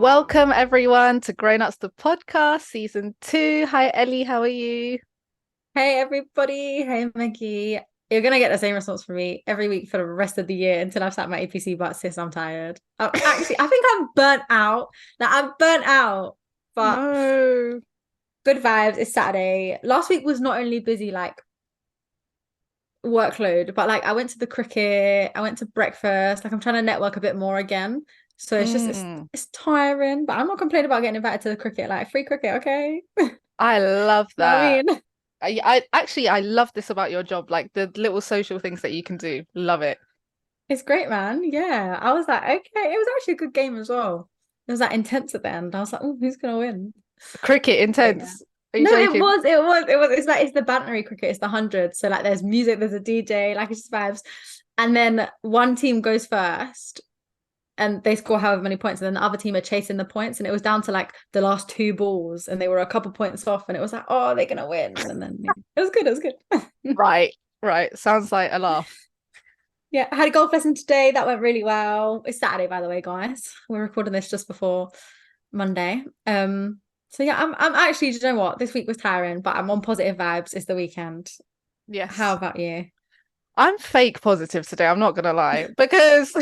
Welcome everyone to Grown Ups the podcast season 2. Hi Ellie, how are you? Hey everybody, hey Maggie. You're gonna get the same response from me every week for the rest of the year until I've sat my APC, but sis, I'm tired. I think I'm burnt out. Like I'm burnt out, but No. good vibes. It's Saturday. Last week was not only busy like workload, but like I went to the cricket, I went to breakfast. Like I'm trying to network a bit more again. So it's just it's Mm, it's tiring, but I'm not complaining about getting invited to the cricket. Like free cricket, okay? I love Know what I that. mean? I love this about your job, like the little social things that you can do. Love it. It's great, man. Yeah. I was like, okay, it was actually a good game as well. It was like intense at the end. I was like, oh, who's gonna win? Cricket But yeah. intense. Are you No, joking? it's like it's the bantery cricket, it's the 100. So like there's music, there's a DJ, like it's just vibes. And then one team goes first and they score however many points, and then the other team are chasing the points. And it was down to like the last two balls, and they were a couple points off, and it was like, oh, they're gonna win. And then yeah, it was good, it was good. Right, right. Sounds like a laugh. Yeah, I had a golf lesson today. That went really well. It's Saturday, by the way, guys. We're recording this just before Monday. So yeah, I'm actually, do you know what? This week was tiring, but I'm on positive vibes. It's the weekend. How Yes. about you? I'm fake positive today, I'm not gonna lie, because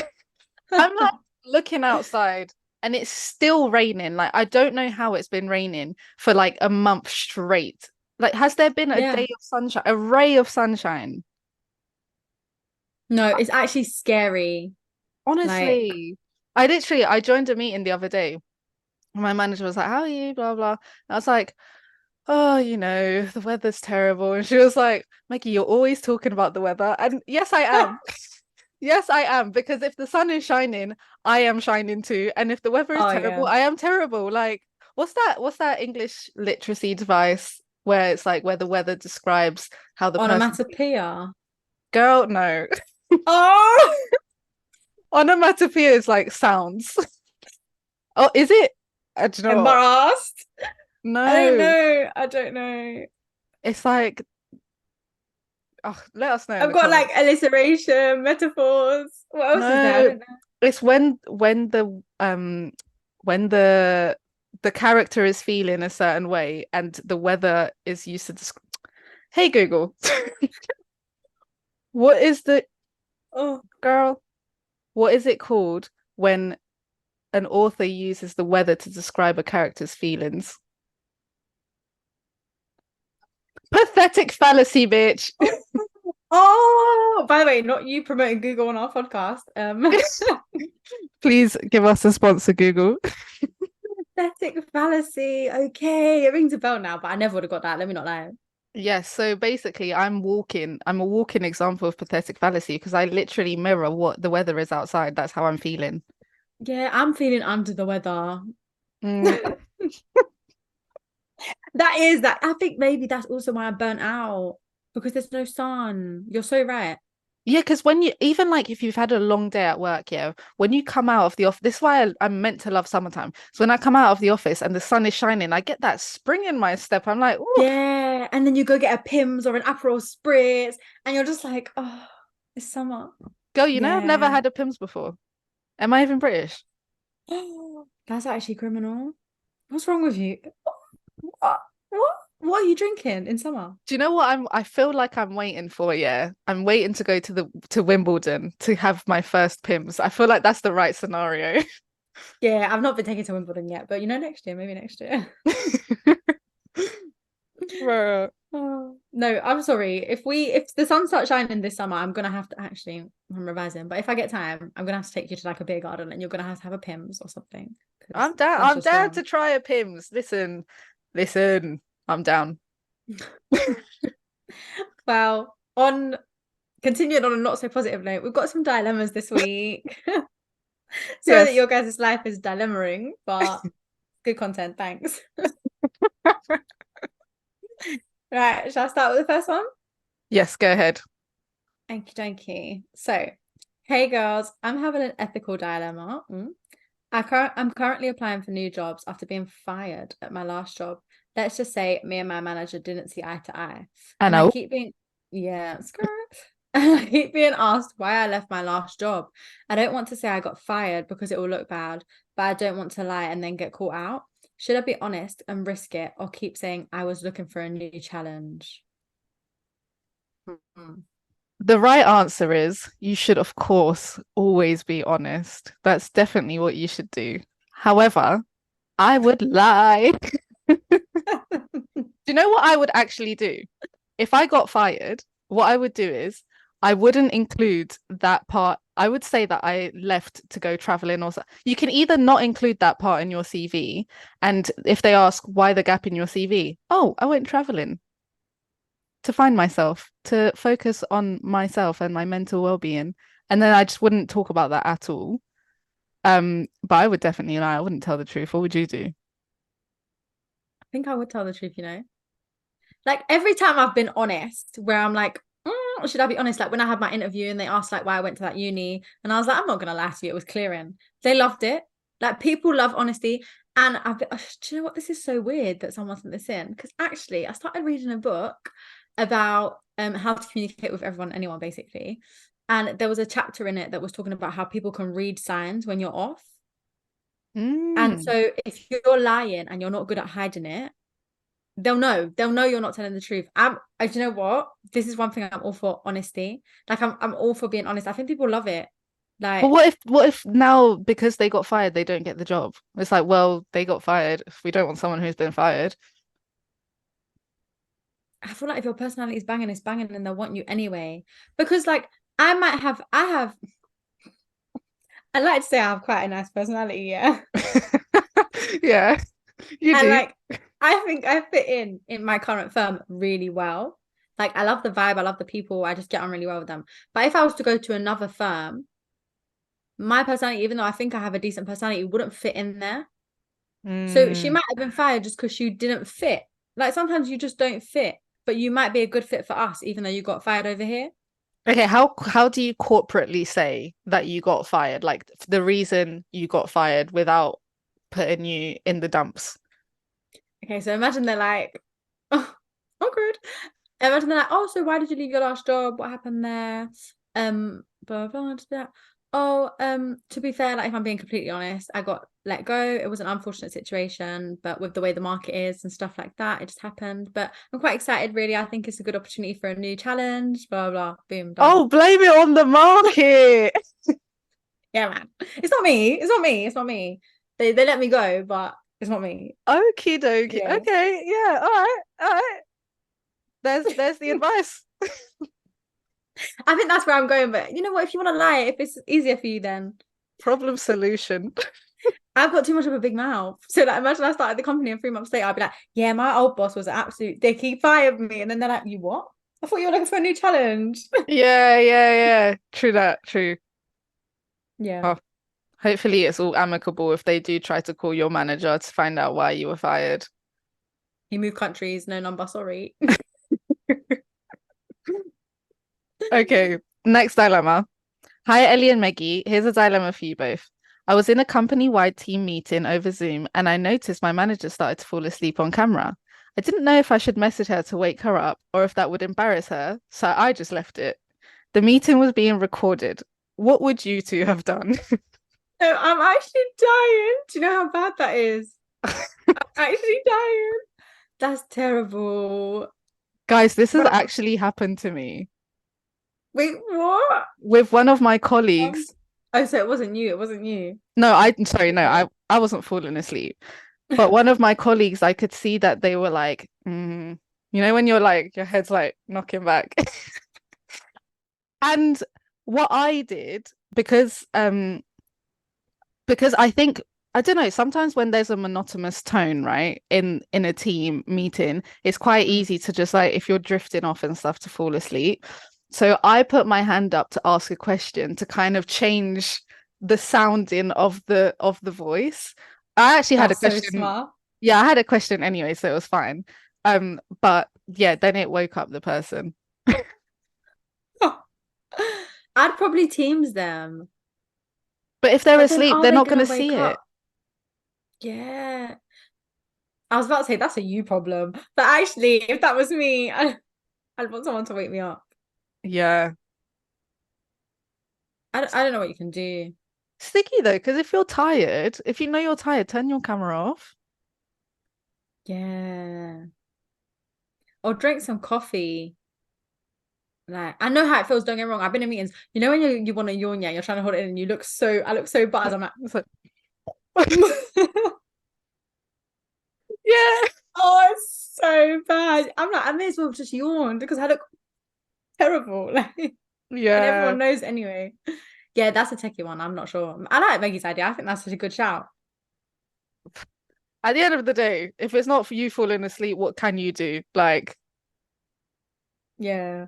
I'm like looking outside and it's still raining. Like I don't know how it's been raining for like a month straight. Like has there been a day Yeah. of sunshine, a ray of sunshine? No, it's actually scary. Like, Honestly, I joined a meeting the other day. My manager was like, "How are you?" Blah blah. And I was like, "Oh, the weather's terrible." And she was like, "Maggie, you're always talking about the weather." And yes, I am. Yes, I am. Because if the sun is shining, I am shining too. And if the weather is oh terrible, yeah. I am terrible. Like, what's that English literacy device where it's like where the weather describes how the person Onomatopoeia. girl, no. Oh, Onomatopoeia is like sounds. Oh, is it? I don't know what. embarrassed. I don't No. know. I don't know. It's like, oh, let us know in I've the got like comments. alliteration, metaphors. What else is there? I No. don't know. It's when the character is feeling a certain way and the weather is used to describe. Hey Google, what is the Oh, girl? What is it called when an author uses the weather to describe a character's feelings? Pathetic fallacy, bitch. oh, by the way, not you promoting Google on our podcast. Please give us a sponsor, Google. Aesthetic fallacy. Okay, it rings a bell now, but I never would have got that. Let me not lie. Yes, so basically I'm a walking example of pathetic fallacy because I literally mirror what the weather is outside. That's how I'm feeling. Yeah, I'm feeling under the weather. Mm, That is that. I think maybe that's also why I'm burnt out because there's no sun. You're so right. yeah, because when you even like if you've had a long day at work, yeah, when you come out of the office, this is why I'm meant to love summertime. So when I come out of the office and the sun is shining, I get that spring in my step. I'm like, oh, Yeah, and then you go get a Pims or an Aperol Spritz, and you're just like, oh, it's summer. girl, I've never Yeah. had a Pims before. Am I even British? That's actually criminal. What's wrong with you? What? What are you drinking in summer? Do you know what I feel like I'm waiting for? Yeah. I'm waiting to go to Wimbledon to have my first Pims. I feel like that's the right scenario. Yeah, I've not been taken to Wimbledon yet, but next year, maybe next year. Bro. Oh, no, I'm sorry. If the sun starts shining this summer, I'm gonna have to actually I'm revising, but if I get time, I'm gonna have to take you to like a beer garden and you're gonna have to have a Pims or something because I'm down. that's I'm just down wrong. to try a Pims. Listen, listen. I'm down. Well, on continuing on a not so positive note, we've got some dilemmas this week. Sorry that Yes. your guys' life is dilemmaing, but good content, thanks. Right, shall I start with the first one? Yes, go ahead. Thank you, dokie. So, hey girls, I'm having an ethical dilemma. I'm currently applying for new jobs after being fired at my last job. Let's just say me and my manager didn't see eye to eye. I And I know. keep being, yeah, skirt. I keep being asked why I left my last job. I don't want to say I got fired because it will look bad, but I don't want to lie and then get caught out. Should I be honest and risk it or keep saying I was looking for a new challenge? Hmm. The right answer is you should, of course, always be honest. That's definitely what you should do. However, I would lie. Do you know what I would actually do? If I got fired, what I would do is I wouldn't include that part. I would say that I left to go traveling or so. You can either not include that part in your CV, and if they ask why the gap in your CV, oh, I went traveling to find myself, to focus on myself and my mental well-being. And then I just wouldn't talk about that at all. But I would definitely lie. I wouldn't tell the truth. What would you do? I think I would tell the truth, you know? Like every time I've been honest, where I'm like, should I be honest? Like when I had my interview and they asked like why I went to that uni, and I was like, I'm not gonna lie to you, it was clearing. They loved it. Like people love honesty. And I've been, do you know what? This is so weird that someone sent this in because actually I started reading a book about how to communicate with everyone, anyone basically. And there was a chapter in it that was talking about how people can read signs when you're off. And Mm. so if you're lying and you're not good at hiding it, they'll know. They'll know you're not telling the truth. Do you know what? This is one thing I'm all for honesty. Like I'm all for being honest. I think people love it. But Like what if now because they got fired, they don't get the job? It's like, well, they got fired. If we don't want someone who's been fired. I feel like if your personality is banging, it's banging, and they'll want you anyway. Because like I like to say I have quite a nice personality, yeah. Yeah, you And do. like I think I fit in my current firm really well. Like I love the vibe, I love the people, I just get on really well with them. But if I was to go to another firm, my personality, even though I think I have a decent personality, wouldn't fit in there. So she Mm. might have been fired just because she didn't fit. Like sometimes you just don't fit, but you might be a good fit for us, even though you got fired over here. Okay, how do you corporately say that you got fired? Like the reason you got fired without putting you in the dumps. Okay, so imagine they're like, oh, awkward. Imagine they're like, oh, so why did you leave your last job? What happened there? Blah blah blah. Oh, to be fair, like if I'm being completely honest, I got let go. It was an unfortunate situation, but with the way the market is and stuff like that, it just happened. But I'm quite excited, really. I think it's a good opportunity for a new challenge. Blah blah. Boom, done. Oh, blame it on the market. Yeah, man. It's not me. It's not me. It's not me. They let me go, but it's not me. Okie dokie. Yeah. Okay, yeah, all right, all right. There's the advice. I think that's where I'm going. But you know what? If you want to lie, if it's easier for you, then Problem solution. I've got too much of a big mouth. So like, imagine I started the company and 3 months later, I'd be like, yeah, my old boss was an absolute dick. He fired me, and then they're like, you what? I thought you were looking for a new challenge. Yeah, yeah, yeah. True that, true. Yeah. Oh, hopefully it's all amicable if they do try to call your manager to find out why you were fired. He moved countries, no number, sorry. Okay, next dilemma. Hi, Ellie and Meggie. Here's a dilemma for you both. I was in a company-wide team meeting over Zoom and I noticed my manager started to fall asleep on camera. I didn't know if I should message her to wake her up or if that would embarrass her, so I just left it. The meeting was being recorded. What would you two have done? No, I'm actually dying. Do you know how bad that is? I'm actually dying. That's terrible. Guys, this has But actually happened to me wait, what? with one of my Um, colleagues. oh, so it wasn't you. It wasn't you. No, sorry, no, Okay. I wasn't falling asleep. But one of my colleagues, I could see that they were like, you know, when you're like, your head's like knocking back. And what I did, because I think I don't know, sometimes when there's a monotonous tone, right, in a team meeting, it's quite Mm. easy to just like if you're drifting off and stuff to fall asleep. So I put my hand up to ask a question to kind of change the sounding of the voice. I actually had a That's so question. smart. Yeah, I had a question anyway, so it was fine. But yeah, then it woke up the person. I'd probably Teams them, But if they're but then asleep, are they're they not going gonna to see wake it. up? Yeah. I was about to say that's a you problem, but actually, if that was me, I'd want someone to wake me up. Yeah. I don't know what you can do. Sticky though, because if you're tired, if you know you're tired, turn your camera off. Yeah. Or drink some coffee. Like I know how it feels, don't get me wrong. I've been in meetings. You know when you want to yawn, yeah, you're trying to hold it in and you look so I look so buzzed. I'm like, It's like, yeah, oh, it's so bad. I'm like, I may as well have just yawned because I look terrible. Like, and yeah. everyone knows anyway. Yeah, that's a techie one. I'm not sure. I like Maggie's idea. I think that's such a good shout. At the end of the day, if it's not for you falling asleep, what can you do? Like, Yeah.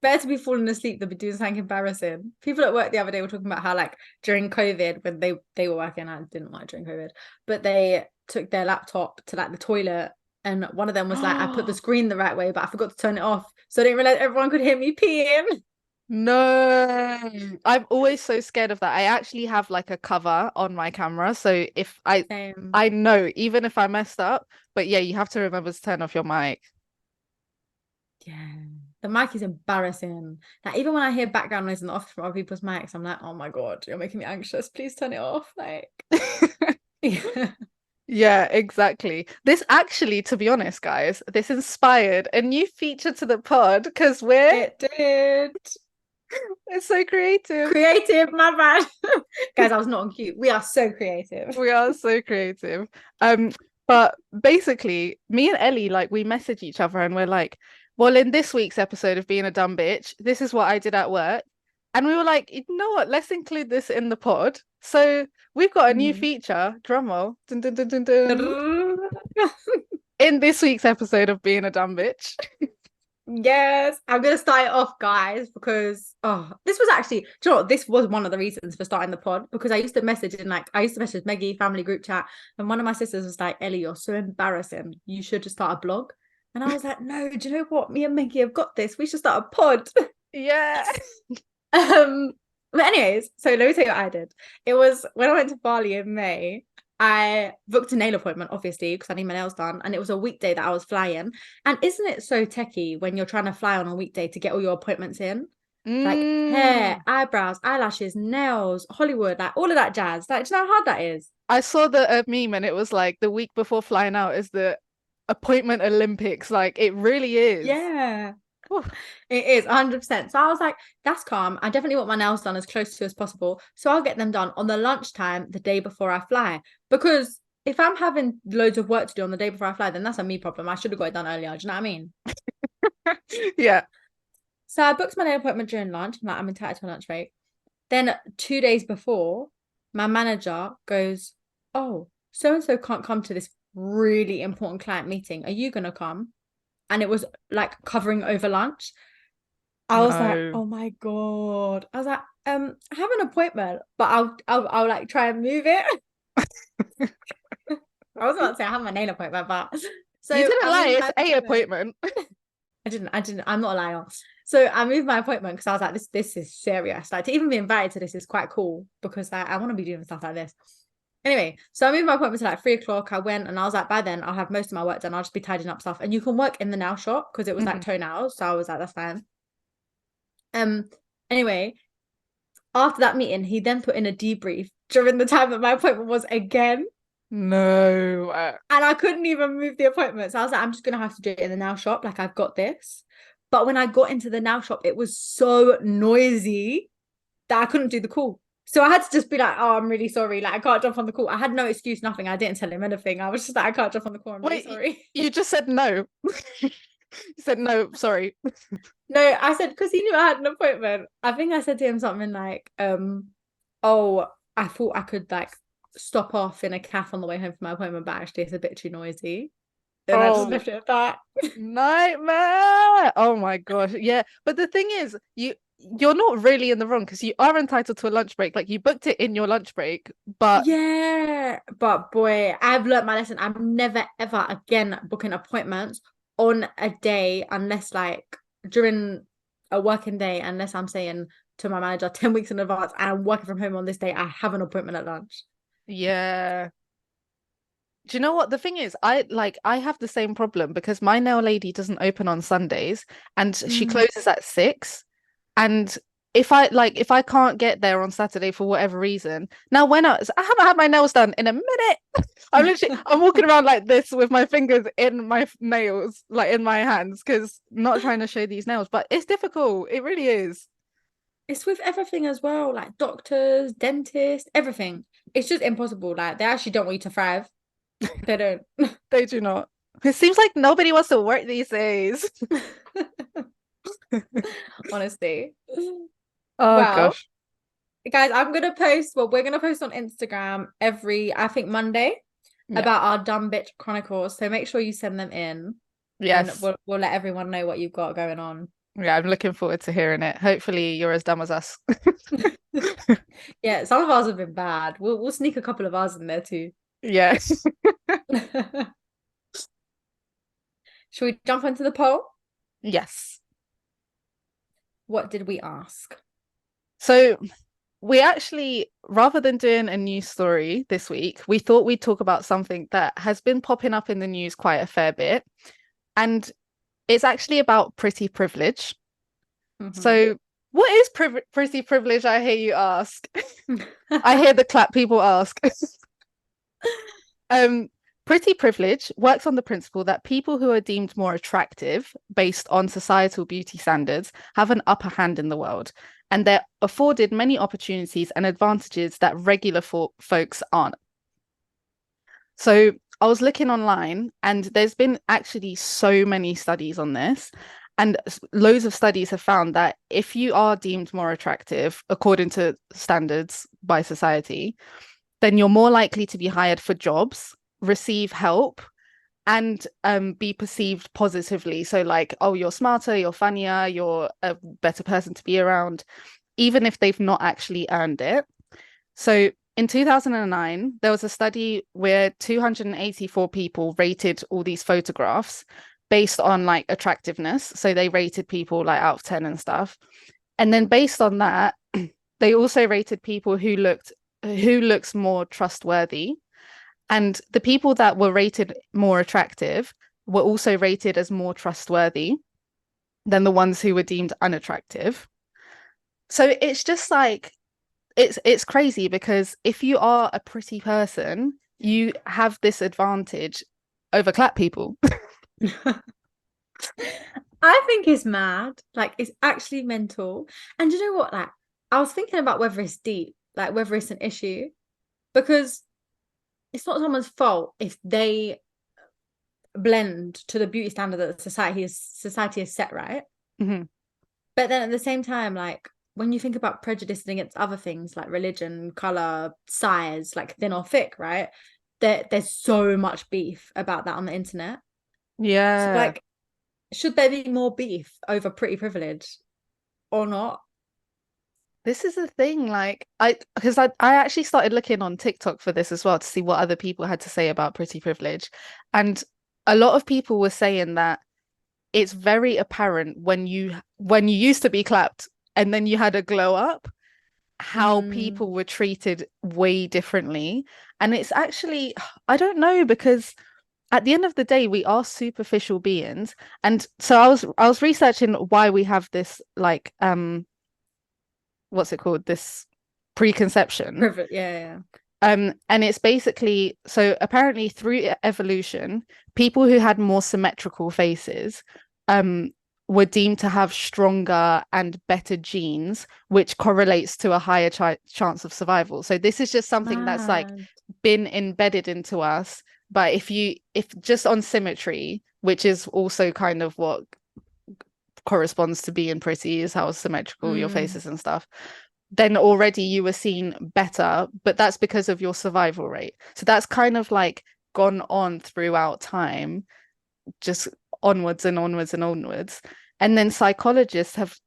Better to be falling asleep than be doing something embarrassing. People at work the other day were talking about how like during COVID when they were working, I didn't work during COVID, but they took their laptop to like the toilet and one of them was like, I put the screen the right way, but I forgot to turn it off. So I didn't realize everyone could hear me peeing. no, I'm always so scared of that. I actually have like a cover on my camera, so if Same. I know even if I messed up, but yeah, you have to remember to turn off your mic. Yeah. The mic is embarrassing. Like even when I hear background noise in the office from other people's mics, I'm like, oh my God, you're making me anxious. Please turn it off. Like, yeah. Yeah, exactly. This actually, to be honest, guys, this inspired a new feature to the pod because It did. it's so creative. Creative, my bad. Guys, I was not on cue. We are so creative. We are so creative. Um, but basically, me and Ellie, like, we message each other and we're like, well, in this week's episode of Being a Dumb Bitch, this is what I did at work. And we were like, you know what? Let's include this in the pod. So we've got a new Mhm. feature, drum roll, dun, dun, dun, dun, dun, in this week's episode of Being a Dumb Bitch. Yes, I'm gonna start it off, guys, because this was actually, do you know what? This was one of the reasons for starting the pod because I used to message Maggie family group chat, and one of my sisters was like, Ellie, you're so embarrassing. You should just start a blog. And I was like, no, do you know what? Me and Maggie have got this. We should start a pod. Yeah. Um, but anyways, so let me tell you what I did. It was when I went to Bali in May. I booked a nail appointment, obviously, because I need my nails done, and it was a weekday that I was flying. And isn't it so techie when you're trying to fly on a weekday to get all your appointments in? Like hair, Mm. eyebrows, eyelashes, nails, Hollywood, like all of that jazz. Like, do you know how hard that is? I saw the meme and it was like the week before flying out is the appointment Olympics. Like it really is. Yeah. Whew. It is 100%. So I was like, that's calm. I definitely want my nails done as close to as possible. So I'll get them done on the lunchtime the day before I fly. Because if I'm having loads of work to do on the day before I fly, then that's a me problem. I should have got it done earlier. Do you know what I mean? Yeah. So I booked my nail appointment during lunch. I'm like, I'm entitled to a lunch break. Then 2 days before, my manager goes, oh, so and so can't come to this really important client meeting. Are you gonna come? And it was like covering over lunch. I was like, No. oh my God. I was like, I have an appointment, but I'll like try and move it. I was about to say I have my nail appointment, but You so didn't I lie, moved it's my a appointment. appointment. I'm not a liar. So I moved my appointment because I was like, this is serious. Like to even be invited to this is quite cool because like, I want to be doing stuff like this. Anyway, so I moved my appointment to like 3 o'clock. I went and I was like, by then I'll have most of my work done. I'll just be tidying up stuff. And you can work in the nail shop because it was like Mhm. toenails. So I was like, that's fine. Um, anyway, after that meeting, he then put in a debrief during the time that my appointment was again. No. And I couldn't even move the appointment. So I was like, I'm just gonna have to do it in the nail shop. Like I've got this. But when I got into the nail shop, it was so noisy that I couldn't do the call. So I had to just be like, oh, I'm really sorry. Like I can't jump on the call. I had no excuse, nothing. I didn't tell him anything. I was just like, I can't jump on the call. I'm really Wait, sorry. you just said no. You said no, sorry. No, I said because he knew I had an appointment. I think I said to him something like, oh, I thought I could like stop off in a cafe on the way home from my appointment, but actually it's a bit too noisy. Then I just Oh, left it at that. nightmare. Oh my gosh. Yeah. But the thing is, you're not really in the wrong because you are entitled to a lunch break. Like you booked it in your lunch break, but Yeah, but boy, I've learned my lesson. I'm never ever again booking appointments on a day unless like during a working day, unless I'm saying to my manager 10 weeks in advance and I'm working from home on this day, I have an appointment at lunch. yeah. Do you know what the thing is? I have the same problem because my nail lady doesn't open on Sundays and she Mm. closes at 6. And if I can't get there on Saturday for whatever reason, now I haven't had my nails done in a minute. I'm walking around like this with my fingers in my nails, like in my hands, because not trying to show these nails, but it's difficult. It really is. It's with everything as well, like doctors, dentists, everything. It's just impossible. Like they actually don't want you to thrive. They don't. They do not. It seems like nobody wants to work these days. Honestly. Oh Well, gosh. guys, we're gonna post on Instagram every, I think, Monday Yeah. about our dumb bitch chronicles. So make sure you send them in and Yes. we'll let everyone know what you've got going on. Yeah, I'm looking forward to hearing it. Hopefully you're as dumb as us. Yeah, some of ours have been bad. We'll sneak a couple of ours in there too. Yeah. Should we jump into the poll? Yes. What did we ask? So we actually, rather than doing a news story this week, we thought we'd talk about something that has been popping up in the news quite a fair bit. And it's actually about pretty privilege. Mhm. So, what is pretty privilege? I hear you ask. I hear the clap people ask. Um, Pretty privilege works on the principle that people who are deemed more attractive based on societal beauty standards have an upper hand in the world, and they're afforded many opportunities and advantages that regular folks aren't. So I was looking online, and there's been actually so many studies on this. And loads of studies have found that if you are deemed more attractive according to standards by society, then you're more likely to be hired for jobs, receive help, and be perceived positively. So, like, oh, you're smarter, you're funnier, you're a better person to be around, even if they've not actually earned it. So, in 2009, there was a study where 284 people rated all these photographs based on like attractiveness. So, they rated people like out of 10 and stuff. And then based on that, they also rated people who looks more trustworthy. And the people that were rated more attractive were also rated as more trustworthy than the ones who were deemed unattractive. So it's just like it's crazy because if you are a pretty person, you have this advantage over clap people. I think it's mad. Like it's actually mental. And you know what? Like I was thinking about whether it's deep, like whether it's an issue, because it's not someone's fault if they blend to the beauty standard that society has set, right? Mhm. But then at the same time, like when you think about prejudice against other things like religion, color, size, like thin or thick, right? There's so much beef about that on the internet. So Yeah. like, should there be more beef over pretty privilege or not? This is the thing, like I actually started looking on TikTok for this as well to see what other people had to say about pretty privilege. And a lot of people were saying that it's very apparent when you used to be clapped and then you had a glow up, how Mm, people were treated way differently. And it's actually, I don't know, because at the end of the day, we are superficial beings. And so I was researching why we have this like what's it called? This preconception. privilege, yeah, And it's basically so apparently through evolution, people who had more symmetrical faces um were deemed to have stronger and better genes, which correlates to a higher chance of survival. So this is just something that's like man. been embedded into us. But if just on symmetry, which is also kind of what corresponds to being pretty, is how symmetrical your face Mm, is and stuff, then already you were seen better, but that's because of your survival rate. So that's kind of like gone on throughout time, just onwards and onwards and onwards. And then psychologists have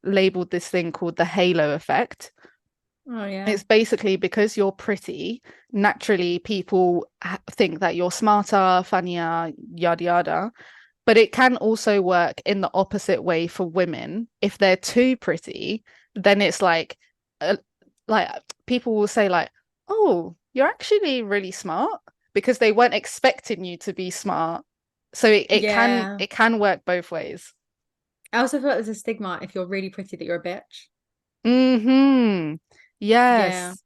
labeled this thing called the halo effect. oh yeah. It's basically because you're pretty, naturally people think that you're smarter, funnier, yada yada. But it can also work in the opposite way for women. If they're too pretty, then it's uh, like people will say like, "Oh, you're actually really smart," because they weren't expecting you to be smart. So Yeah. it can work both ways. I also feel like there's a stigma if you're really pretty that you're a bitch. Mm-hmm. Yeah. Yes.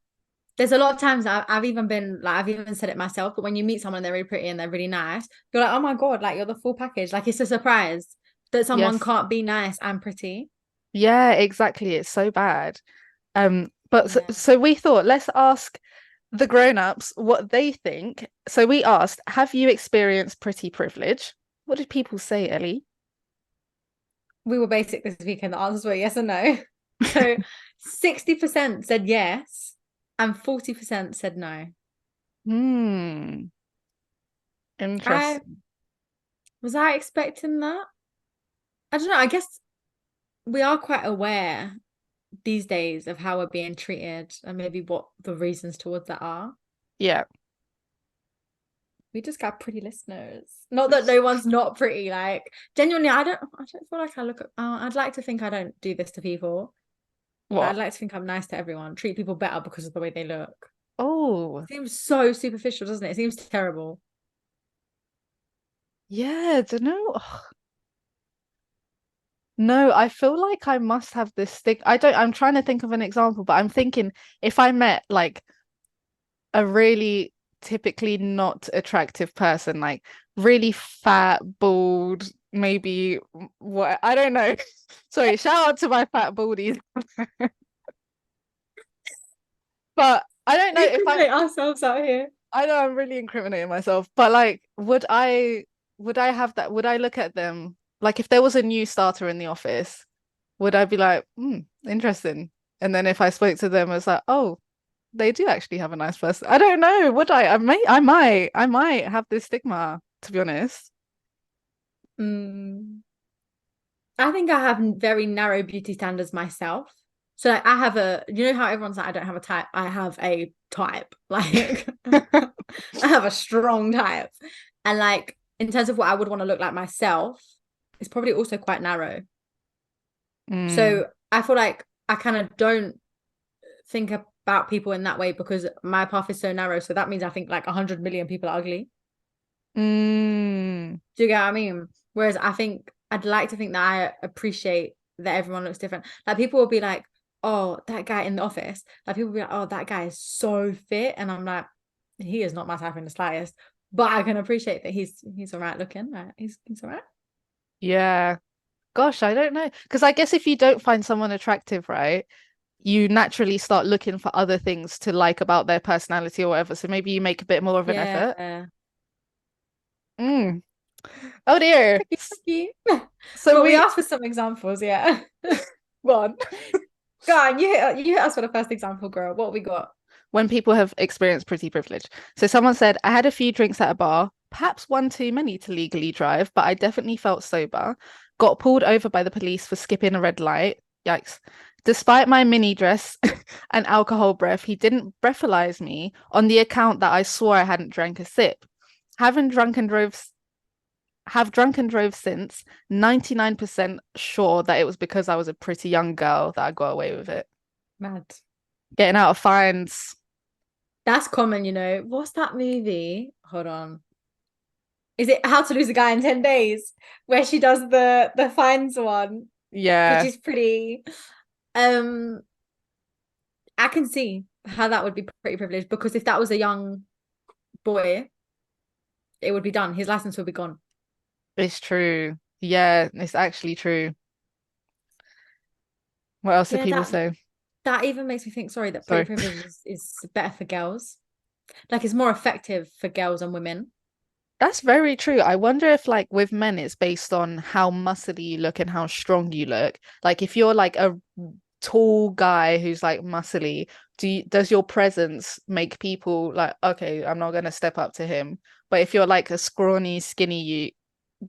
There's a lot of times I've even been like I've even said it myself, but when you meet someone and they're really pretty and they're really nice, you're like, oh my God, like you're the full package. Like it's a surprise that someone Yes. can't be nice and pretty. Yeah, exactly. It's so bad. But so, Yeah. so we thought, let's ask the grown-ups what they think. So we asked, have you experienced pretty privilege? What did people say, Ellie? We were basic this weekend. The answers were yes and no. So 60% said yes and 40% said no. Hmm. I Interesting. was I expecting that? I don't know. I guess we are quite aware these days of how we're being treated and maybe what the reasons towards that are. Yeah. We just got pretty listeners. Not that no one's not pretty. Like genuinely, I don't feel like I look. I'd like to think I don't do this to people. Like, I'd What? like to think I'm nice to everyone. Treat people better because of the way they look. Oh, Seems so superficial, doesn't it? It seems terrible. yeah. Don't know. No, I feel like I must have this stick. I don't, I'm trying to think of an example, but I'm thinking if I met like a really typically not attractive person, like really fat, bald, maybe what I don't know. Sorry, shout out to my fat baldies. But I don't know We if I'm incriminate ourselves out here. I know I'm really incriminating myself, but like would I have that would I look at them like if there was a new starter in the office, would I be like, hmm, interesting? And then if I spoke to them, it's like, oh, they do actually have a nice person. I don't know, would I? I might have this stigma, to be honest. Mm. I think I have very narrow beauty standards myself. So like I have you know how everyone's like, I don't have a type. I have a type. Like I have a strong type. And like in terms of what I would want to look like myself, it's probably also quite narrow. Mm, So I feel like I kind of don't think about people in that way because my path is so narrow. So that means I think like 100 million people are ugly. mm, Do you get what I mean? Whereas I think I'd like to think that I appreciate that everyone looks different. Like people will be like, oh, that guy in the office. Like people will be like, oh, that guy is so fit. And I'm like, he is not my type in the slightest. But I can appreciate that he's all right looking. Right? He's all right. yeah. Gosh, I don't know. Because I guess if you don't find someone attractive, right, you naturally start looking for other things to like about their personality or whatever. So maybe you make a bit more of an effort. Yeah. Mm. Oh dear. Tricky, tricky. So Well, we we asked for some examples, yeah. one Go on, you hit us for the first example, girl. What we got? when people have experienced pretty privilege. So someone said, I had a few drinks at a bar, perhaps one too many to legally drive, but I definitely felt sober. Got pulled over by the police for skipping a red light. Yikes. Despite my mini dress and alcohol breath, he didn't breathalyze me on the account that I swore I hadn't drank a sip. Having drunk and drove have drunk and drove since, 99% sure that it was because I was a pretty young girl that I got away with it. Mad. Getting out of fines. That's common, you know. What's that movie? Hold on. Is it How to Lose a Guy in 10 Days? Where she does the fines one because Yeah, she's pretty. Um, I can see how that would be pretty privileged because if that was a young boy, it would be done. His license would be gone. it's true. Yeah, it's actually true. What else do Yeah, people that say? that even makes me think, sorry, that pretty Sorry. privilege is better for girls. Like it's more effective for girls and women. That's very true. I wonder if like with men it's based on how muscly you look and how strong you look. Like if you're like a tall guy who's like muscly, does your presence make people like, okay, I'm not gonna step up to him. But if you're like a scrawny, skinny you,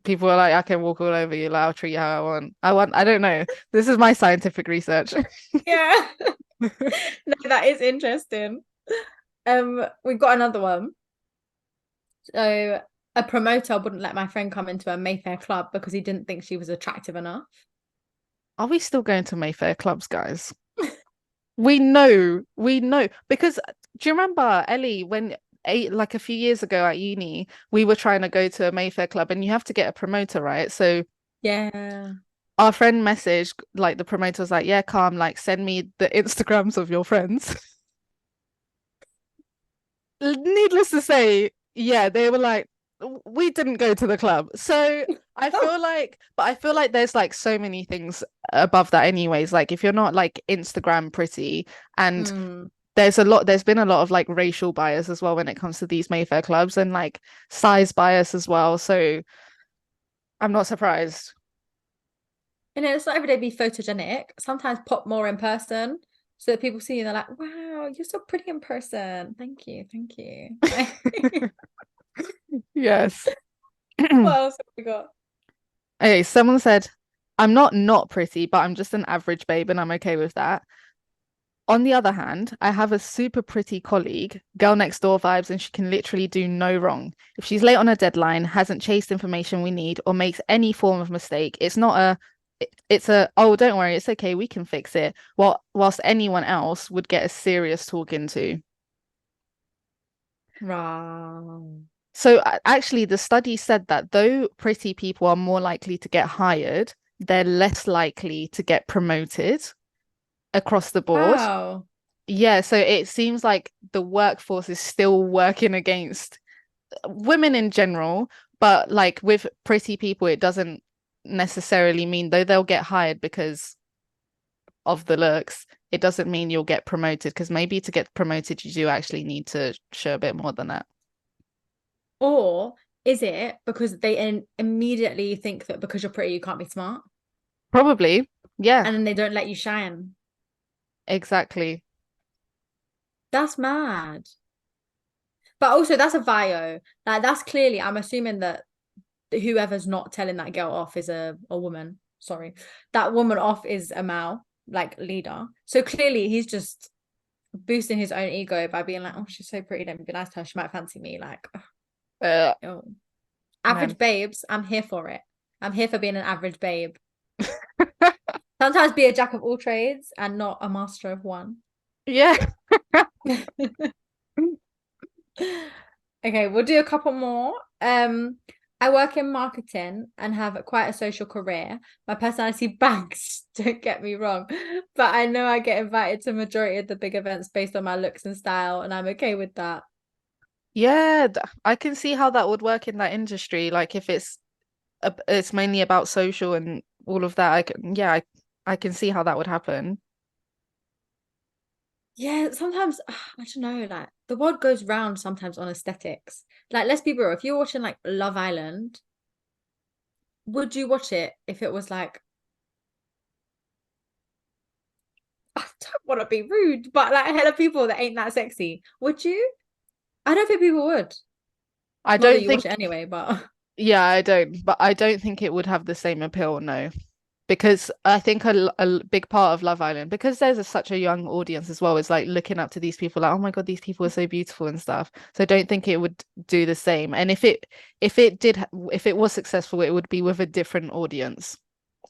people are like, I can walk all over you, like I'll treat you how I want. I don't know. This is my scientific research. Yeah. No, that is interesting. We've got another one. So a promoter wouldn't let my friend come into a Mayfair club because he didn't think she was attractive enough. Are we still going to Mayfair clubs, guys? We know because do you remember Ellie when like a few years ago at uni we were trying to go to a Mayfair club and you have to get a promoter, right? So Yeah. our friend messaged, like the promoter was like, yeah, calm, like send me the Instagrams of your friends. Needless to say, yeah, they were like, we didn't go to the club. So I feel like there's like so many things above that anyways. Like if you're not like Instagram pretty, and Mm. there's been a lot of like racial bias as well when it comes to these Mayfair clubs, and like size bias as well. So I'm not surprised. It's not every day be photogenic. Sometimes pop more in person so that people see you and they're like, wow, you're so pretty in person. Thank you. Thank you. Like, Yes. what else have we got? Okay, someone said, I'm not pretty, but I'm just an average babe and I'm okay with that. On the other hand, I have a super pretty colleague, girl next door vibes, and she can literally do no wrong. If she's late on a deadline, hasn't chased information we need, or makes any form of mistake, it's not a it's a oh, don't worry, it's okay, we can fix it. Whilst anyone else would get a serious talking to. Wow. So actually, the study said that though pretty people are more likely to get hired, they're less likely to get promoted across the board. Wow. Yeah, so it seems like the workforce is still working against women in general, but like with pretty people, it doesn't necessarily mean though they'll get hired because of the looks, it doesn't mean you'll get promoted because maybe to get promoted, you do actually need to show a bit more than that. Or is it because they immediately think that because you're pretty, you can't be smart? Probably. Yeah, And then they don't let you shine. exactly. That's mad. But also, that's a bio. Like, that's clearly, I'm assuming that whoever's not telling that girl off is a woman. Sorry. That woman off is a male, like leader. So clearly, he's just boosting his own ego by being like, oh, she's so pretty. Let me be nice to her. She might fancy me. Like, oh. Average Man. babes, I'm here for it. I'm here for being an average babe. Sometimes be a jack of all trades and not a master of one. Yeah. Okay, we'll do a couple more. I work in marketing and have quite a social career. My personality banks, don't get me wrong, but I know I get invited to majority of the big events based on my looks and style, and I'm okay with that. Yeah, I can see how that would work in that industry. Like if it's mainly about social and all of that, I can see how that would happen. Yeah, sometimes I don't know, like the world goes round sometimes on aesthetics. Like, let's be real, if you're watching like Love Island, would you watch it if it was like, I don't want to be rude, but like hella people that ain't that sexy? Would you? I don't think people would. I Not that don't you watch think, it anyway, but yeah, I don't, but I don't think it would have the same appeal, no. Because I think a big part of Love Island, because there's such a young audience as well, is like looking up to these people, like, oh my God, these people are so beautiful and stuff. So I don't think it would do the same. And if it was successful, it would be with a different audience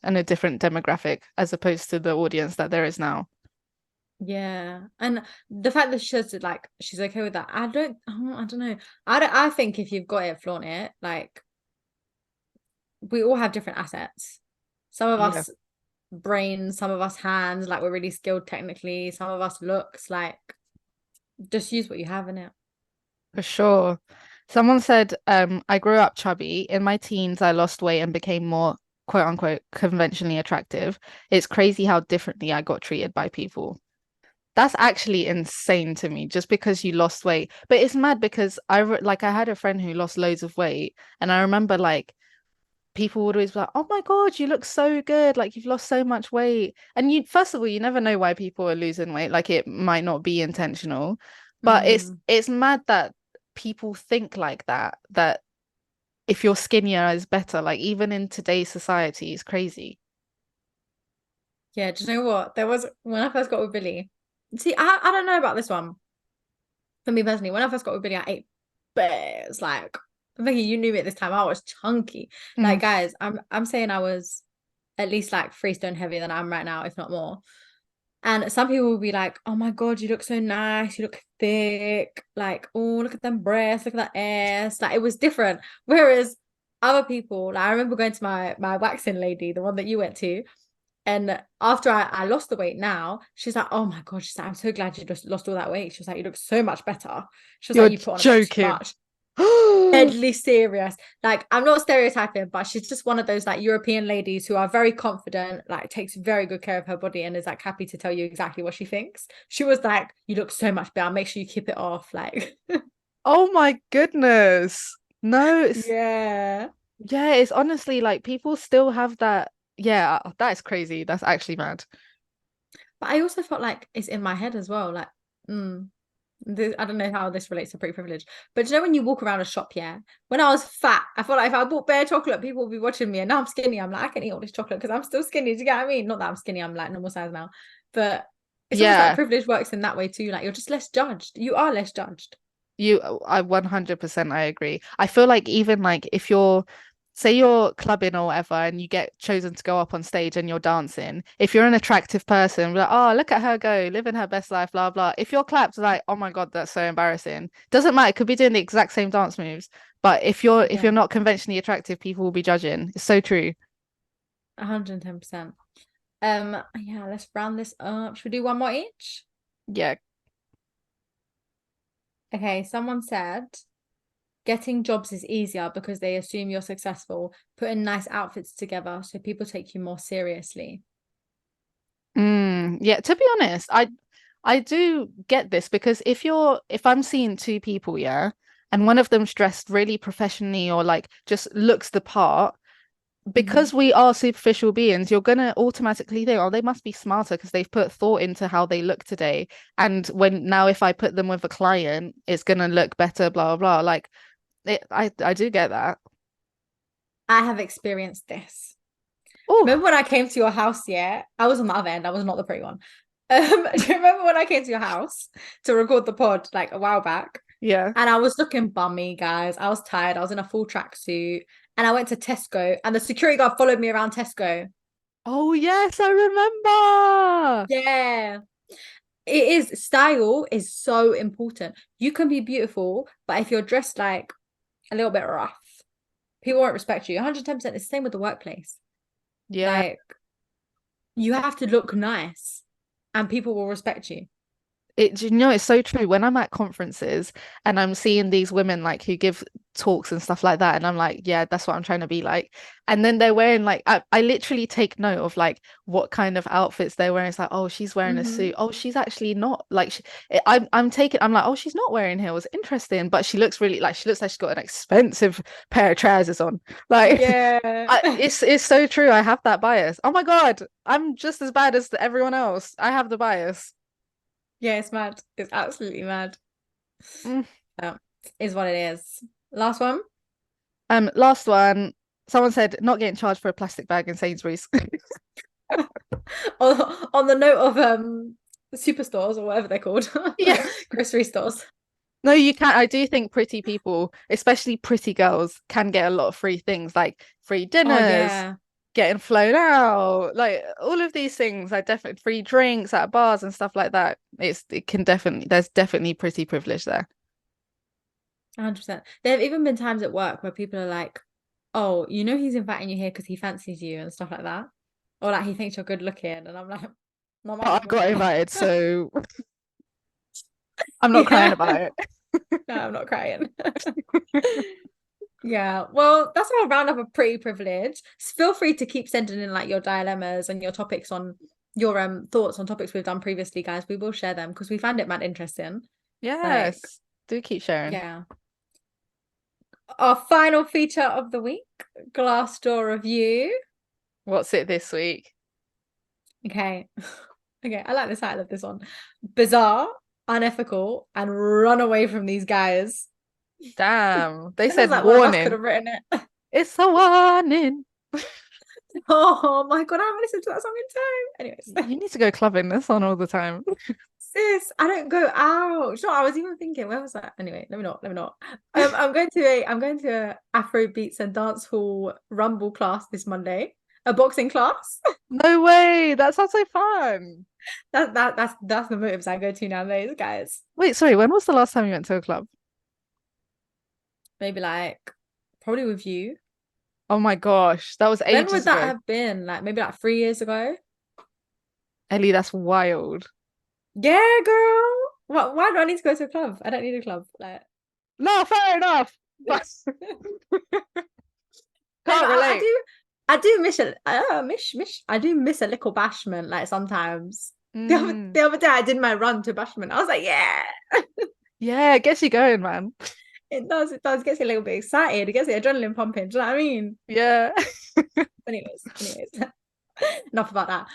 and a different demographic as opposed to the audience that there is now. yeah. And the fact that she says it like she's okay with that, I don't know. I think if you've got it, flaunt it. Like, we all have different assets. Some of Yeah, us brains, some of us hands, like we're really skilled technically, some of us looks like just use what you have in it. for sure. Someone said, I grew up chubby. In my teens, I lost weight and became more quote unquote conventionally attractive. It's crazy how differently I got treated by people. That's actually insane to me just because you lost weight. But it's mad because I had a friend who lost loads of weight and I remember like people would always be like, "Oh my God, you look so good. Like you've lost so much weight." And you first of all, you never know why people are losing weight. Like it might not be intentional. But Mm. it's mad that people think like that, that if you're skinnier is better. Like even in today's society, it's crazy. Yeah, do you know what? There was when I first got with Billy. See, I don't know about this one. For me personally, when I first got with Billy, I ate bears. Like, Vicky, you knew me at this time. I was chunky. Mm. Like, guys, I'm saying I was at least like 3 stone heavier than I am right now, if not more. And some people will be like, "Oh my God, you look so nice. You look thick. Like, oh, look at them breasts. Look at that ass." Like, it was different. Whereas other people, like I remember going to my waxing lady, the one that you went to, and after I lost the weight now, she's like, oh my God, she's like, I'm so glad you just lost all that weight. She was like, you look so much better. She was like, You're you put on a bit too joking. much. Deadly serious. Like, I'm not stereotyping, but she's just one of those like European ladies who are very confident, like takes very good care of her body and is like happy to tell you exactly what she thinks. She was like, you look so much better. Make sure you keep it off. Like, Oh my goodness. No, it's yeah. yeah, it's honestly like people still have that. Yeah, that is crazy. That's actually mad. But I also felt like it's in my head as well. Like, mm, I don't know how this relates to pretty privilege, but you know when you walk around a shop, yeah. When I was fat, I felt like if I bought bare chocolate, people would be watching me, and now I'm skinny. I'm like, I can eat all this chocolate because I'm still skinny. Do you get what I mean? Not that I'm skinny, I'm like normal size now, but it's almost like Yeah, privilege works in that way too. Like you're just less judged. You are less judged. you, I 100% I agree. I feel like even like if you're, say you're clubbing or whatever and you get chosen to go up on stage and you're dancing, if you're an attractive person, we're like, oh, look at her go, living her best life, blah, blah. If you're clapped, like, oh my God, that's so embarrassing. Doesn't matter, it could be doing the exact same dance moves. But if you're Yeah, not conventionally attractive, people will be judging. It's so true. 110%. Yeah, let's round this up. Should we do one more each? Yeah. Okay, someone said getting jobs is easier because they assume you're successful, putting nice outfits together so people take you more seriously. Yeah, to be honest, I do get this because if I'm seeing two people, yeah, and one of them's dressed really professionally or like just looks the part, Mhm. because we are superficial beings, you're gonna automatically think, oh, they must be smarter because they've put thought into how they look today. And when now if I put them with a client, it's gonna look better, blah blah blah. Like I do get that. I have experienced this. Oh, Remember when I came to your house? Yeah, I was on the other end. I was not the pretty one. Do you remember when I came to your house to record the pod like a while back? yeah. And I was looking bummy, guys. I was tired. I was in a full tracksuit, and I went to Tesco, and the security guard followed me around Tesco. Oh yes, I remember. Yeah, it is. Style is so important. You can be beautiful, but if you're dressed like a little bit rough, people won't respect you. 110%. It's the same with the workplace. Yeah. Like you have to look nice and people will respect you. You know, it's so true. When I'm at conferences and I'm seeing these women like who give talks and stuff like that, and I'm like, yeah, that's what I'm trying to be like. And then they're wearing like, I literally take note of like what kind of outfits they're wearing. It's like, oh, she's wearing a Hmm. suit. Oh, she's actually not like, I'm taking, I'm like, oh, she's not wearing heels. Interesting. But she looks really like, she looks like she's got an expensive pair of trousers on. Like, Yeah. it's so true. I have that bias. Oh my God, I'm just as bad as everyone else. I have the bias. Yeah, it's mad. It's absolutely mad. Mm. Um, is what it is. Last one. Last one. Someone said not getting charged for a plastic bag in Sainsbury's. On the note of superstores or whatever they're called, Yeah. grocery stores. No, you can't. I do think pretty people, especially pretty girls, can get a lot of free things like free Oh dinners, yeah, getting flown out, like all of these things. I definitely free drinks at bars and stuff like that. It can definitely there's definitely pretty privilege there. 100%. There have even been times at work where people are like, "Oh, you know he's inviting you here because he fancies you and stuff like that," or like he thinks you're good looking, and I'm like, "Not my But I got problem." invited, so I'm not crying Yeah, about it. no, I'm not crying. Yeah, well, that's our roundup of pretty privilege. Feel free to keep sending in like your dilemmas and your topics on your thoughts on topics we've done previously, guys. We will share them because we found it mad interesting. Like, Yes. Do keep sharing. yeah. Our final feature of the week, Glassdoor review. What's it this week? Okay. Okay, I like the title of this one. Bizarre, unethical, and run away from these guys. Damn. They It feels said like one of us could warning. have written it. It's a warning. Oh my God, I haven't listened to that song in time. Anyways. You need to go clubbing this on all the time. Sis, I don't go out. Sure, I was even thinking, where was that? Anyway, let me not, let me not. I'm going to a Afro beats and dance hall rumble class this Monday, a boxing class. No way. That sounds so fun. That's the motives I go to nowadays, guys. Wait, sorry, when was the last time you went to a club? Maybe like probably with you. Oh my gosh, that was When ages would that ago. have been? Like maybe like 3 years ago? Ellie, that's wild. Yeah, girl. Why do I need to go to a club? I don't need a club. Like No, fair enough. But no, can't but relate. I do miss a I do miss a little bashment like sometimes. Mm, The other day I did my run to bashment. I was like, yeah, yeah, it gets you going, man. it does. It gets you a little bit excited. It gets the adrenaline pumping. Do you know what I mean? Yeah. Anyways, enough about that.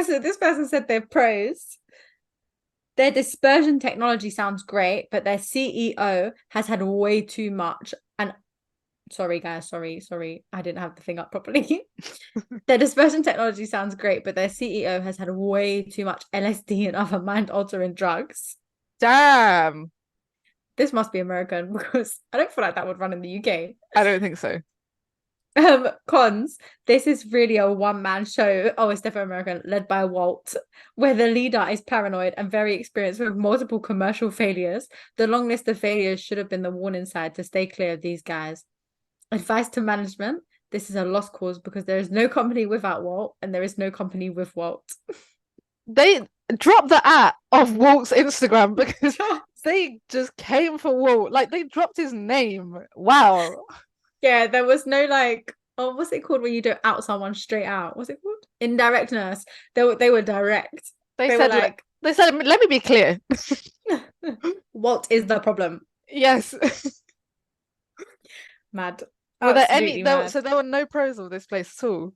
So this person said their pros. Their dispersion technology sounds great, but their CEO has had way too much. And sorry, guys, sorry, I didn't have the thing up properly. Their dispersion technology sounds great, but their CEO has had way too much LSD and other mind-altering drugs. Damn. This must be American because I don't feel like that would run in the UK. I don't think so. Cons, this is really a one-man show. Oh, it's definitely American, led by Walt, where the leader is paranoid and very experienced with multiple commercial failures. The long list of failures should have been the warning sign to stay clear of these guys. Advice to management, this is a lost cause because there is no company without Walt and there is no company with Walt. They dropped the at of Walt's Instagram because they just came for Walt. Like they dropped his name. Wow. Yeah, there was no like, oh, what's it called when you don't out someone straight out? What's it called? Indirectness. They were direct. They They were said like, they said let me be clear. Walt is the problem. Yes. Mad. Were there any Absolutely mad. so there were no pros of this place at all?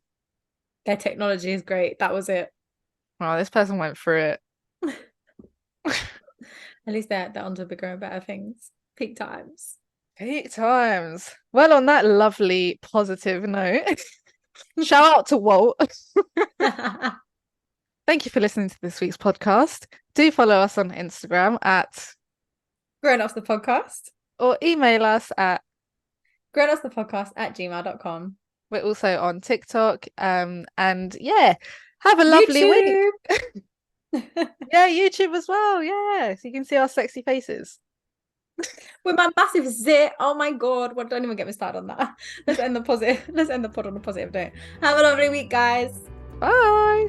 Their technology is great. That was it. Oh, this person went through it. At least they're onto bigger and better things. Peak times. Eight times. Well, on that lovely positive note, shout out to Walt. Thank you for listening to this week's podcast. Do follow us on Instagram at Grown Ups the Podcast. or email us at Grown Ups the Podcast at gmail.com. we're also on TikTok. And yeah, have a lovely week. YouTube. Yeah, YouTube as well. Yeah, so you can see our sexy faces. With my massive zit. Oh my god. What, don't even get me started on that. Let's end the positive. Let's end the pod on a positive note. Have a lovely week, guys. Bye.